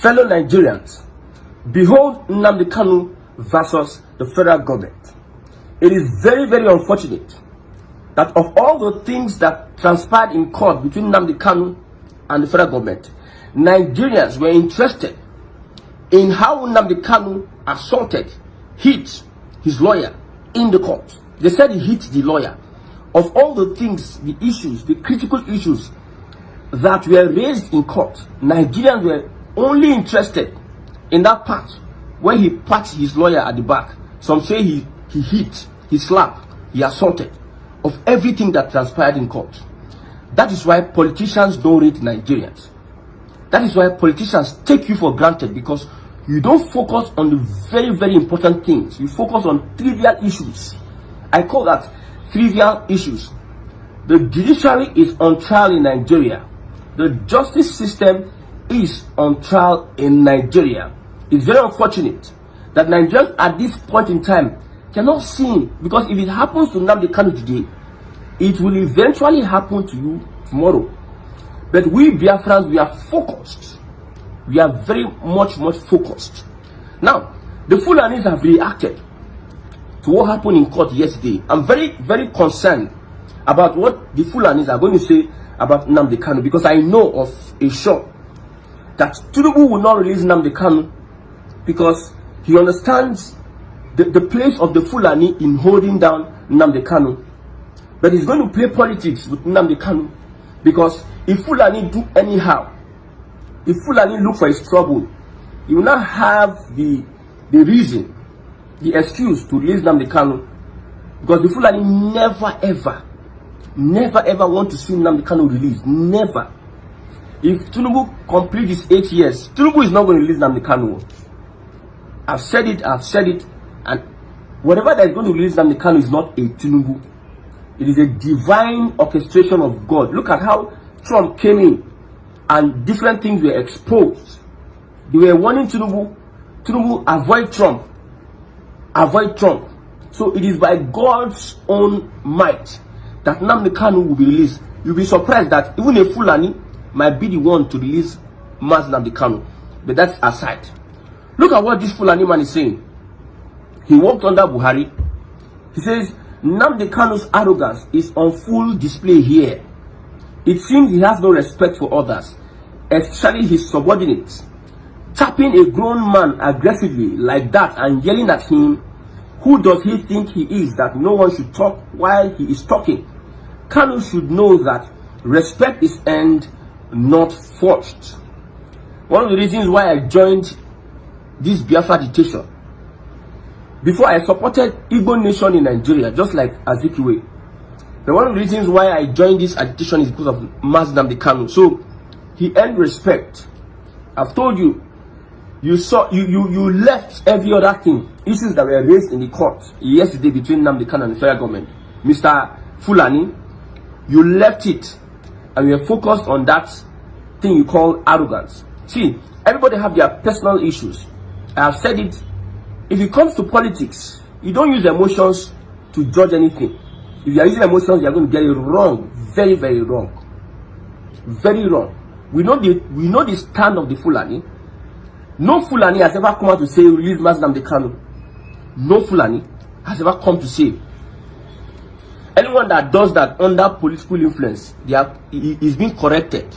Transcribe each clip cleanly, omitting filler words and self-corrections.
Fellow Nigerians, behold Nnamdi Kanu versus the federal government. It is very, very unfortunate that of all the things that transpired in court between Nnamdi Kanu and the federal government, Nigerians were interested in how Nnamdi Kanu assaulted, hit his lawyer in the court. They said he hit the lawyer. Of all the things, the issues, the critical issues that were raised in court, Nigerians were only interested in that part where he patted his lawyer at the back. Some say he hit, he slapped, he assaulted. Of everything that transpired in court. That is why politicians don't rate Nigerians. That is why politicians take you for granted, because you don't focus on the very, very important things. You focus on trivial issues. I call that trivial issues. The judiciary is on trial in Nigeria. The justice system is on trial in Nigeria. It's very unfortunate that Nigerians at this point in time cannot see, because if it happens to Nnamdi Kanu today, it will eventually happen to you tomorrow. But we Biafrans, we are focused. We are very much focused. Now, the Fulanis have reacted to what happened in court yesterday. I'm very, very concerned about what the Fulanis are going to say about Nnamdi Kanu, because I know of a sure that Tinubu will not release Nnamdi Kanu because he understands the place of the Fulani in holding down Nnamdi Kanu. But he's going to play politics with Nnamdi Kanu, because if Fulani do anyhow, if Fulani look for his trouble, he will not have the reason, the excuse to release Nnamdi Kanu, because the Fulani never ever want to see Nnamdi Kanu released. Never. If Tinubu completes his 8 years, Tinubu is not going to release Nnamdi Kanu. I've said it, and whatever that is going to release Nnamdi Kanu is not a Tinubu. It is a divine orchestration of God. Look at how Trump came in and different things were exposed. They were warning Tinubu, avoid Trump. Avoid Trump. So it is by God's own might that Nnamdi Kanu will be released. You'll be surprised that even a Fulani might be the one to release Mass Nnamdi Kanu. But that's aside. Look at what this Fulani man is saying. He worked under Buhari. He says, Nnamdi Kanu's arrogance is on full display here. It seems he has no respect for others, especially his subordinates. Tapping a grown man aggressively like that and yelling at him, who does he think he is that no one should talk while he is talking? Kanu should know that respect is earned, not forced. One of the reasons why I joined this Biafra detention, before I supported Igbo nation in Nigeria, just like Azikiwe. But one of the reasons why I joined this agitation is because of Mass Nnamdi Kanu. So he earned respect. I've told you, you left every other thing, issues that were raised in the court yesterday between Nnamdi Kanu and the federal government. Mr. Fulani, you left it and you were focused on that thing you call arrogance. See, everybody have their personal issues. I have said it. If it comes to politics, you don't use emotions to judge anything. If you are using emotions, you are going to get it wrong. Very, very wrong. Very wrong. We know the stand of the Fulani. No Fulani has ever come out to say release Mass Nnamdi Kanu. No Fulani has ever come to say. Anyone that does that under political influence, is being corrected.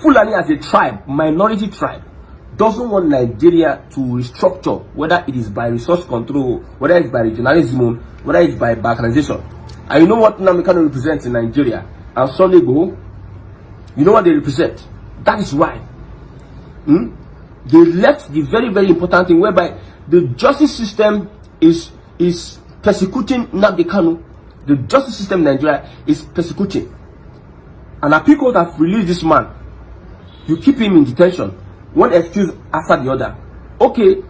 Fulani as a tribe, minority tribe, doesn't want Nigeria to restructure, whether it is by resource control, whether it's by regionalism, whether it's by balkanization. And you know what Nnamdi Kanu represents in Nigeria? And Sunday go, you know what they represent? That is why. They left the very, very important thing, whereby the justice system is persecuting Nnamdi Kanu. The justice system in Nigeria is persecuting. And Apiko have released this man. You keep him in detention. One excuse after the other. Okay,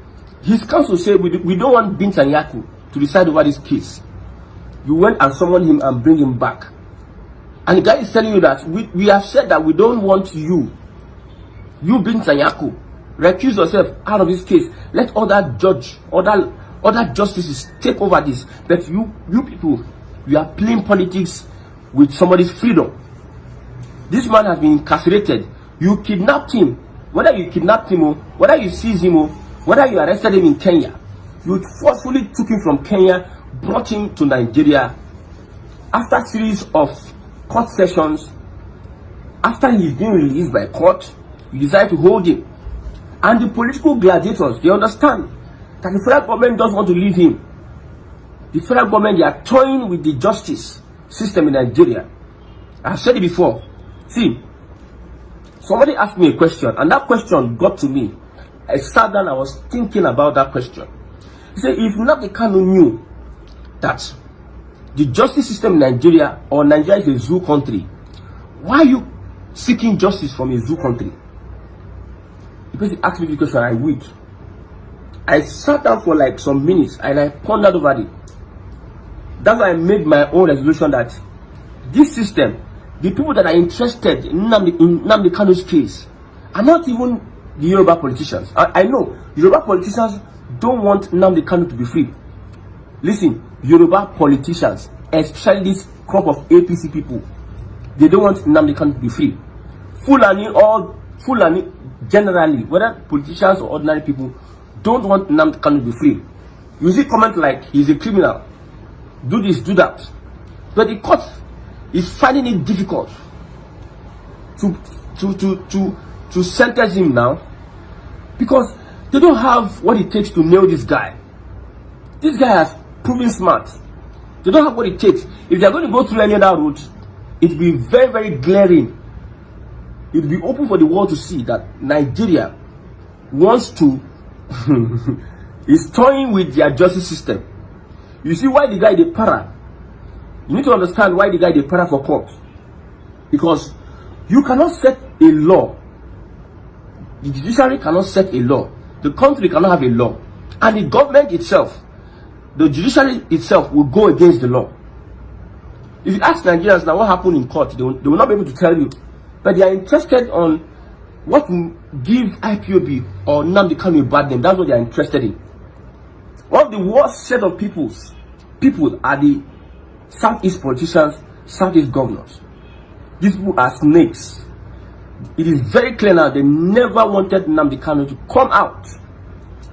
his counsel said we don't want Binta and Nyako to decide over this case. You went and summoned him and bring him back. And the guy is telling you that we have said that we don't want you Binta and Nyako, recuse yourself out of this case. Let other justices take over this. But you people, you are playing politics with somebody's freedom. This man has been incarcerated. You kidnapped him whether you kidnapped him or whether you seized him or whether you arrested him in Kenya, you forcefully took him from Kenya, brought him to Nigeria. After a series of court sessions, after he's been released by court, you decide to hold him. And the political gladiators, they understand that the federal government doesn't want to leave him. The federal government, they are toying with the justice system in Nigeria. I've said it before. See, somebody asked me a question, and that question got to me. I sat down, I was thinking about that question. He said, if Nnamdi Kanu knew that the justice system in Nigeria, or Nigeria is a zoo country, why are you seeking justice from a zoo country? Because he asked me the question, I weak. I sat down for like some minutes and I pondered over it. That's why I made my own resolution that this system, the people that are interested in Nnamdi Kanu's case, are not even the Yoruba politicians. I know Yoruba politicians don't want Nnamdi Kanu to be free. Listen, Yoruba politicians, especially this crop of APC people, they don't want Nnamdi Kanu to be free. Fulani generally, whether politicians or ordinary people, don't want Nnamdi Kanu to be free. You see comment like he's a criminal, do this, do that. But the court is finding it difficult to sentence him now because they don't have what it takes to nail this guy. This guy has proven smart. They don't have what it takes. If they're going to go through any other route, it will be very, very glaring. It will be open for the world to see that Nigeria wants to is toying with their justice system. You see why the guy they para. You need to understand why the guy they para for court. Because you cannot set a law. The judiciary cannot set a law. The country cannot have a law. And the government itself, the judiciary itself will go against the law. If you ask Nigerians now what happened in court, they will not be able to tell you. But they are interested on what will give IPOB or Nnamdi Kanu a bad name. That's what they are interested in. One of the worst set of people are the Southeast politicians, Southeast governors. These people are snakes. It is very clear now they never wanted Nnamdi Kanu to come out.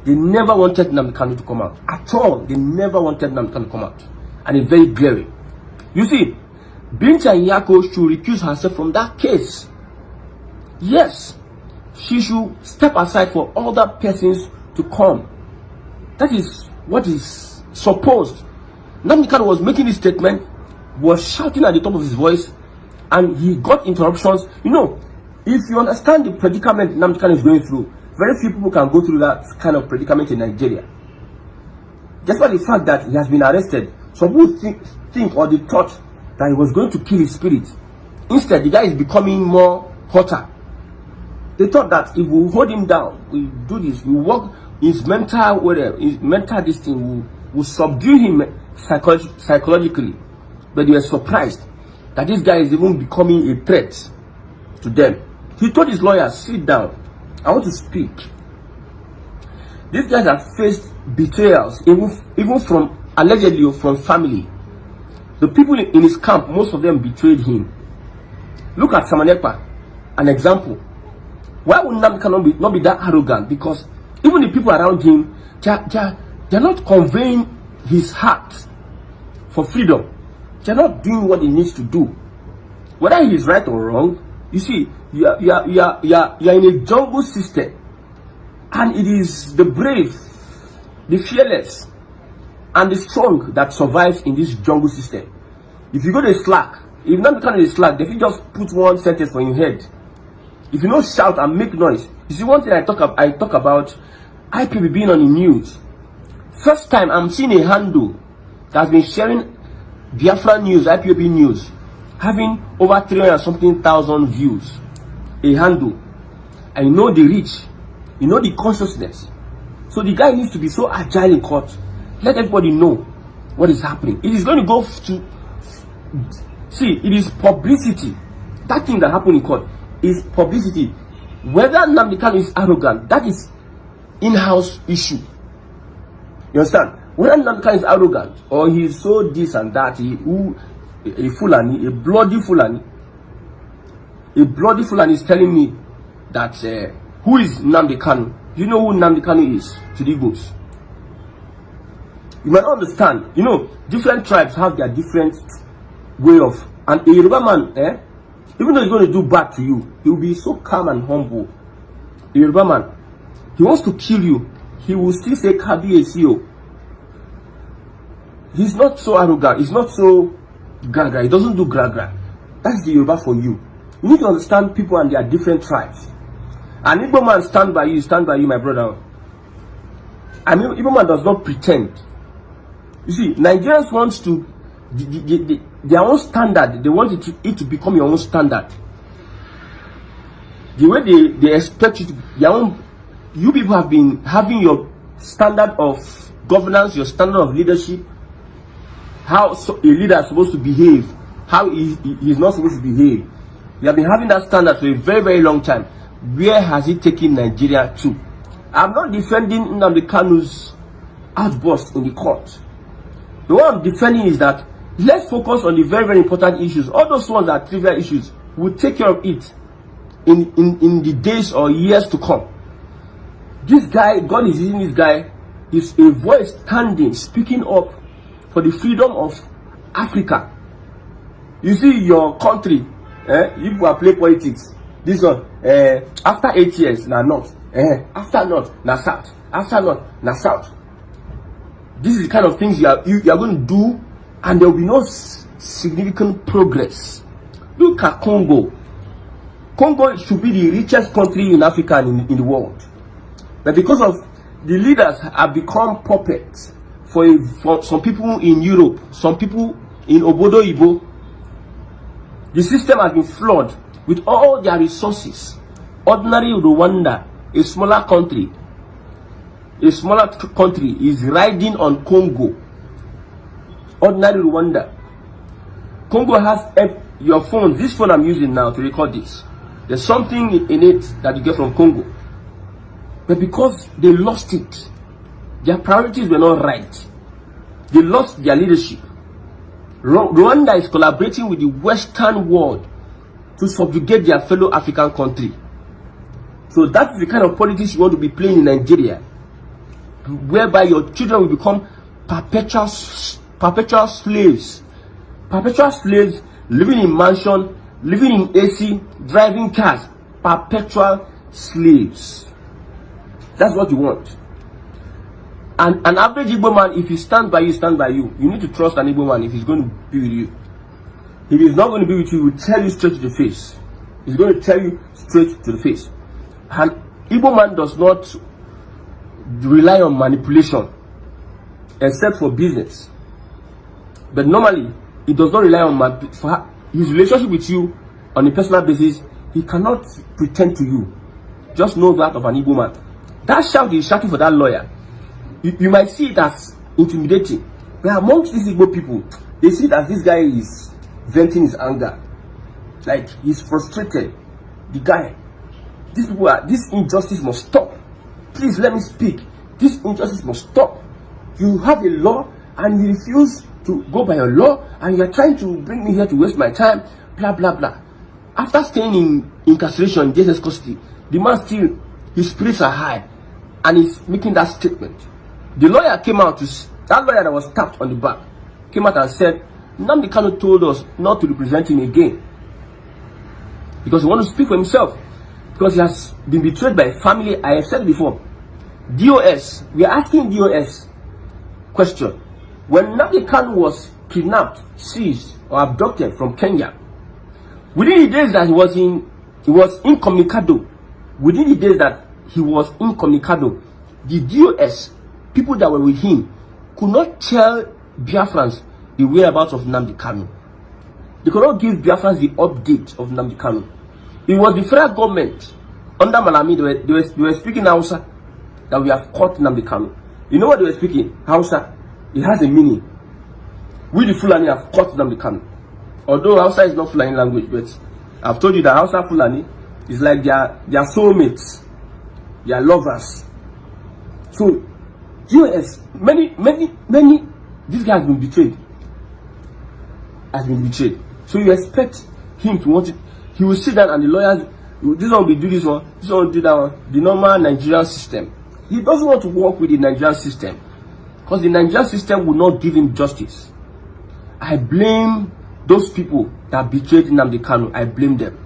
They never wanted Nnamdi Kanu to come out. At all, they never wanted Nnamdi Kanu to come out. And it's very glaring. You see, Binta and Nyako should recuse herself from that case. Yes, she should step aside for other persons to come. That is what is supposed. Nnamdi Kanu was making this statement, was shouting at the top of his voice, and he got interruptions. You know, if you understand the predicament Nnamdi Kanu is going through, very few people can go through that kind of predicament in Nigeria. Just by the fact that he has been arrested, some people think or they thought that he was going to kill his spirit. Instead, the guy is becoming more hotter. They thought that if we hold him down, we do this, we work his mental, whatever, his mental this thing, will subdue him psychologically. But they were surprised that this guy is even becoming a threat to them. He told his lawyers, sit down, I want to speak. These guys have faced betrayals, even from, allegedly, from family. The people in his camp, most of them betrayed him. Look at Samanekpa, an example. Why would Nnamdi Kanu not be that arrogant? Because even the people around him, they're not conveying his heart for freedom. They're not doing what he needs to do. Whether he's right or wrong, you see, you are in a jungle system. And it is the brave, the fearless, and the strong that survives in this jungle system. If you go to Slack, if Nnamdi Kanu is Slack, if you just put one sentence on your head, if you don't shout and make noise. You see, one thing I talk about IPB being on the news. First time I'm seeing a handle that has been sharing Biafra news, IPB news, having over 300,000 views. A handle. I know the reach, you know the consciousness. So the guy needs to be so agile in court. Let everybody know what is happening. It is going to go to see, it is publicity. That thing that happened in court is publicity. Whether Nnamdi Kanu is arrogant, that is in-house issue. You understand? Whether Nnamdi Kanu is arrogant or he is so this and that, a Fulani, a bloody Fulani is telling me that Who is Nnamdi Kanu? Do you know who Nnamdi Kanu is to the Igbos? You might understand. You know, different tribes have their different way of, and a Yoruba man, even though he's going to do bad to you, he will be so calm and humble. A Yoruba man, he wants to kill you, he will still say Kabiyesi. He's not so arrogant, he's not so gragra, he doesn't do gragra. That's the Yoruba for you. You need to understand people and their different tribes. An Igbo man stand by you, my brother. I mean, Igbo man does not pretend. You see, Nigerians want to their own standard. They want it to become your own standard. The way they expect you to their own. You people have been having your standard of governance, your standard of leadership, how a leader is supposed to behave, how he is not supposed to behave. You have been having that standard for a very, very long time. Where has it taken Nigeria to? I'm not defending Nnamdi Kanu's outburst in the court. The one I'm defending is that let's focus on the very, very important issues. All those ones that are trivial issues. We'll take care of it in the days or years to come. This guy, God is using this guy, is a voice standing, speaking up for the freedom of Africa. You see, your country, if you play politics, this one, after 8 years, now north, after north, now south, after north, now south. This is the kind of things you are going to do, and there will be no significant progress. Look at Congo. Congo should be the richest country in Africa and in the world. But because of the leaders have become puppets for some people in Europe, some people in Obodo Ibo, the system has been flawed with all their resources. Ordinary Rwanda, a smaller country is riding on Congo. Ordinary Rwanda. Congo has your phone. This phone I'm using now to record this. There's something in it that you get from Congo. But because they lost it, their priorities were not right. They lost their leadership. Rwanda is collaborating with the Western world to subjugate their fellow African country. So that is the kind of politics you want to be playing in Nigeria, whereby your children will become perpetual slaves. Perpetual slaves, living in mansion, living in AC, driving cars. Perpetual slaves. That's what you want. And an average Igbo man, if he stands by you, you need to trust an Igbo man if he's going to be with you. If he's not going to be with you, he will tell you straight to the face. He's going to tell you straight to the face. An Igbo man does not rely on manipulation except for business. But normally, he does not rely on for his relationship with you on a personal basis. He cannot pretend to you. Just know that of an Igbo man. That shout is shouting for that lawyer. You might see it as intimidating. But amongst these Igbo people, they see that this guy is venting his anger. Like he's frustrated. The guy, this injustice must stop. Please let me speak. This injustice must stop. You have a law and you refuse to go by your law, and you are trying to bring me here to waste my time, blah blah blah. After staying in incarceration, DSS custody, the man still, his spirits are high, and he's making that statement. The lawyer came out that lawyer that was tapped on the back came out and said, Nnamdi Kanu told us not to represent him again because he wants to speak for himself, because he has been betrayed by family. I have said before, DOS, we are asking DOS question. When Nnamdi Kanu was kidnapped, seized, or abducted from Kenya, within the days that he was incommunicado, within the days that he was incommunicado, the DOS, people that were with him, could not tell Biafrans the whereabouts of Nnamdi Kanu. They could not give Biafrans the update of Nnamdi Kanu. It was the federal government under Malami, they were speaking Hausa, that we have caught Nnamdi Kanu. You know what they were speaking? Hausa. It has a meaning. We the Fulani have caught Nnamdi Kanu. Although Hausa is not Fulani language, but I've told you that Hausa Fulani is like their soulmates, their lovers. So, US, many, this guy has been betrayed. So you expect him to want it. He will sit down and the lawyers, This one will do this one will do that one. The normal Nigerian system. He doesn't want to work with the Nigerian system because the Nigerian system will not give him justice. I blame those people that betrayed Nnamdi Kanu. I blame them.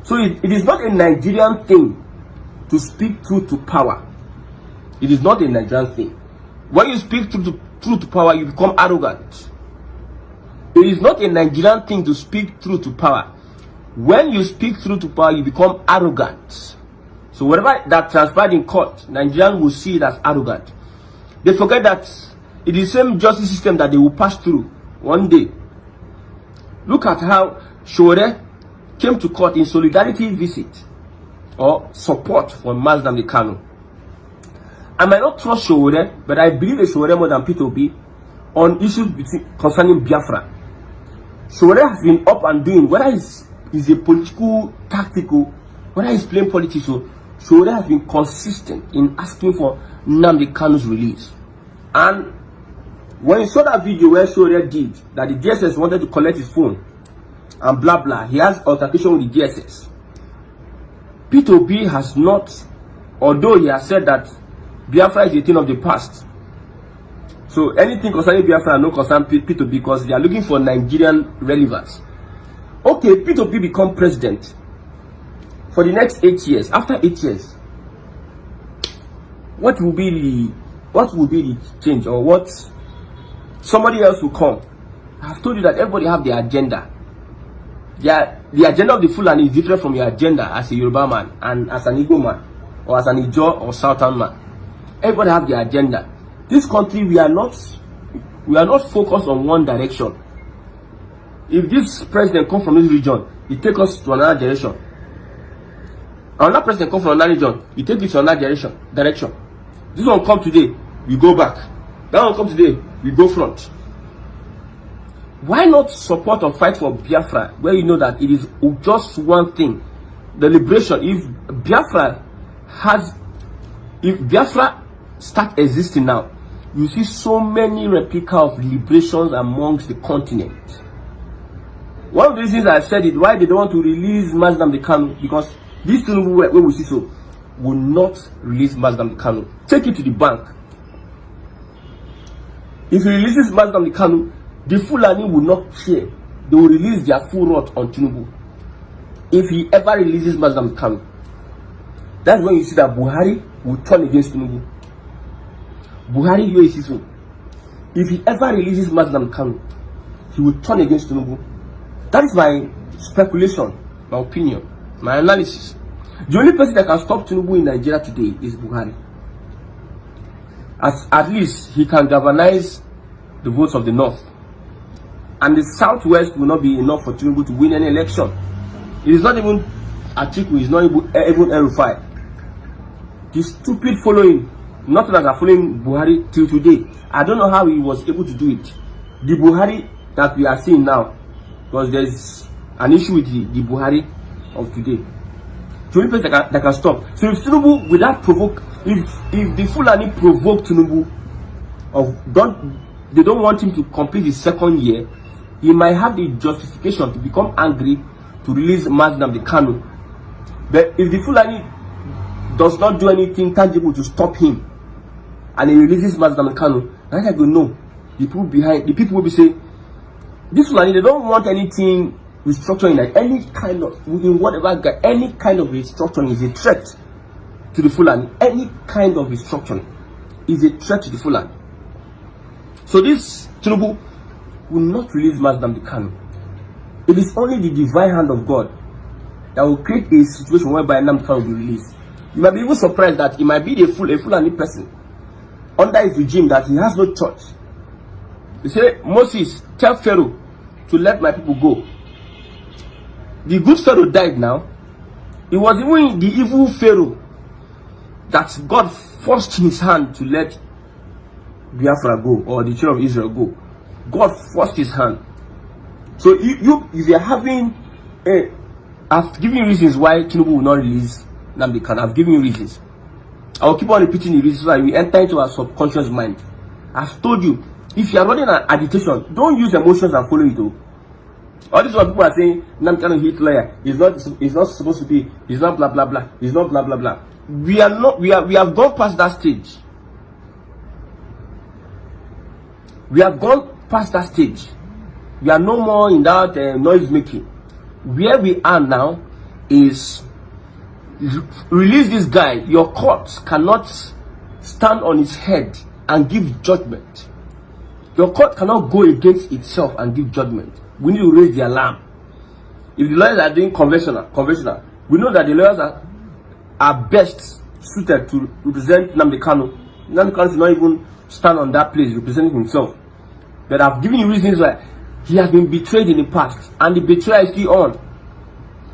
So it is not a Nigerian thing to speak truth to power. It is not a Nigerian thing. When you speak truth to power, you become arrogant. It is not a Nigerian thing to speak truth to power. When you speak truth to power, you become arrogant. So whatever that transpired in court, Nigerians will see it as arrogant. They forget that it is the same justice system that they will pass through one day. Look at how Shore came to court in solidarity visit or support for Nnamdi Kanu. I might not trust Shore, but I believe Shore more than P2B on issues concerning Biafra. Shore has been up and doing, whether it's a political, tactical, whether he's playing politics, so Shore has been consistent in asking for Nnamdi Kanu's release. And when you saw that video where Shore did that the DSS wanted to collect his phone and blah blah, he has altercation with the DSS. P2B has not, although he has said that Biafra is a thing of the past. So anything concerning Biafra no concern P2B because they are looking for Nigerian relevance. Okay, P2B become president for the next 8 years. After 8 years, what will be the change, or what? Somebody else will come. I have told you that everybody have their agenda. The agenda of the Fulani is different from your agenda as a Yoruba man and as an Igbo man or as an Ijo or Southern man. Everybody have their agenda. This country, we are not focused on one direction. If this president comes from this region, he take us to another direction. Another president comes from another region, he take it to another direction. This one come today, we go back. That one come today, we go front. Why not support or fight for Biafra, where you know that it is just one thing, the liberation? If Biafra start existing now, you see so many replica of liberations amongst the continent. One of the reasons I said it, why they don't want to release Nnamdi Kanu, because these two where we see so will not release Nnamdi Kanu. Take it to the bank. If he releases Nnamdi Kanu, the Fulani will not care. They will release their full wrath on Tinubu. If he ever releases Nnamdi Kanu, that's when you see that Buhari will turn against Tinubu. Buhari, you see so. If he ever releases Nnamdi Kanu, he will turn against Tinubu. That is my speculation, my opinion, my analysis. The only person that can stop Tinubu in Nigeria today is Buhari. At least he can galvanize the votes of the north. And the southwest will not be enough for Tinubu to win any election. It is not even Atiku, it is not even El-Rufai. The stupid following, not that are following Buhari till today. I don't know how he was able to do it. The Buhari that we are seeing now, because there's an issue with the Buhari of today. The only person that can stop. So if Tinubu will not provoke, if the Fulani provoke Tinubu, they don't want him to complete his second year, he might have the justification to become angry to release Nnamdi Kanu. But if the Fulani does not do anything tangible to stop him, and he releases Nnamdi Kanu, then I go no. The people will be saying, this Fulani, they don't want anything restructuring, like any kind of, in whatever, any kind of restructuring is a threat to the Fulani. Any kind of restructuring is a threat to the Fulani. So this Tinubu will not release Nnamdi Kanu. It is only the divine hand of God that will create a situation whereby Nnamdi Kanu will be released. You might be even surprised that it might be a Fulani person under his regime that he has no choice. They say, Moses, tell Pharaoh to let my people go. The good Pharaoh died now. It was even the evil Pharaoh that God forced his hand to let Biafra go, or the children of Israel go. God forced his hand. So if you are having I've given you reasons why Tinubu will not release Nnamdi Kanu. I've given you reasons. I will keep on repeating the reasons why we enter into our subconscious mind. I've told you, if you are running an agitation, don't use emotions and follow it. All these one people are saying Nnamdi Kanu hit lawyer. He's not supposed to be. He's not blah blah blah. He's not blah blah blah. We are not. We have gone past that stage. We have gone past that stage. We are no more in that noise making. Where we are now is release this guy. Your court cannot stand on its head and give judgment. Your court cannot go against itself and give judgment. We need to raise the alarm. If the lawyers are doing conventional, we know that the lawyers are best suited to represent Nnamdi Kanu. Nnamdi Kanu should not even stand on that place representing himself. But I've given you reasons why he has been betrayed in the past, and the betrayal is still on.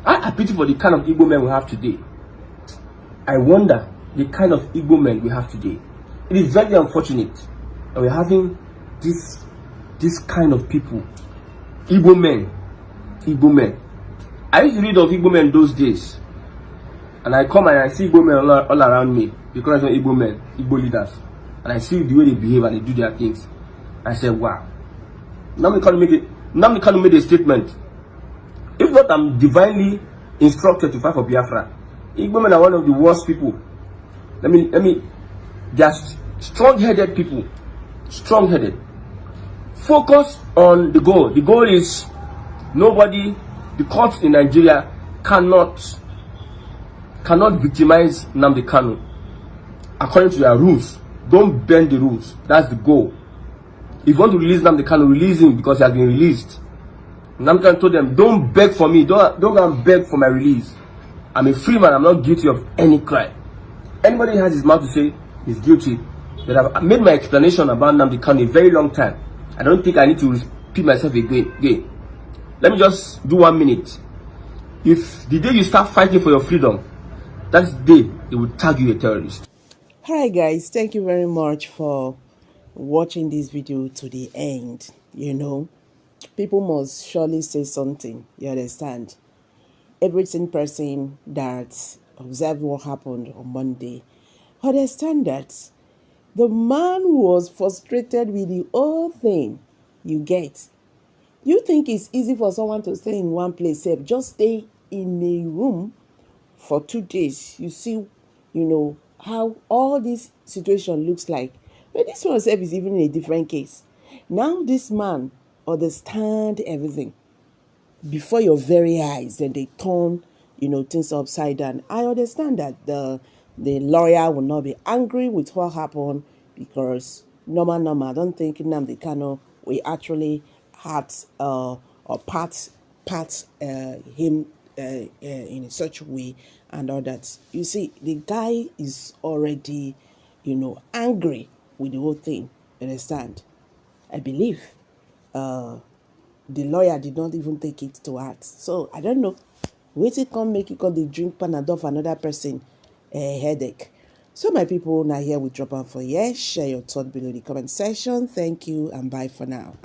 I pity for the kind of Igbo men we have today. I wonder the kind of Igbo men we have today. It is very unfortunate that we're having this kind of people. Igbo men. I used to read of Igbo men those days, and I come and I see Igbo men all around me because I'm Igbo men, Igbo leaders, and I see the way they behave and they do their things. I said, wow. Nnamdi Kanu made a statement. If not, I'm divinely instructed to fight for Biafra. Igbo men are one of the worst people. They are strong-headed people. Strong-headed. Focus on the goal. The goal is nobody, the courts in Nigeria cannot victimize Nnamdi Kanu according to their rules. Don't bend the rules. That's the goal. If you want to release Nnamdi Kanu, release him because he has been released. Nnamdi Kanu told them, don't beg for me. Don't go and beg for my release. I'm a free man. I'm not guilty of any crime. Anybody who has his mouth to say is guilty. But I've made my explanation about Nnamdi Kanu a very long time. I don't think I need to repeat myself again. Let me just do 1 minute. If the day you start fighting for your freedom, that's the day they will tag you a terrorist. Hi guys, thank you very much for watching this video to the end. You know, people must surely say something, you understand? Every single person that observed what happened on Monday understand that the man was frustrated with the whole thing. You get? You think it's easy for someone to stay in one place safe? Just stay in a room for 2 days. You see, you know, how all this situation looks like. But this one self is even a different case. Now this man understand everything before your very eyes, and they turn, you know, things upside down. I understand that the lawyer will not be angry with what happened because normal. I don't think Nnamdi Kanu will actually hurt or pat him in such a way and all that. You see, the guy is already, you know, angry with the whole thing. Understand? I believe the lawyer did not even take it to heart. So I don't know. Wait till come make you come the drink Panadol for another person headache. So my people, now here we drop out for here. Share your thought below the comment section. Thank you and bye for now.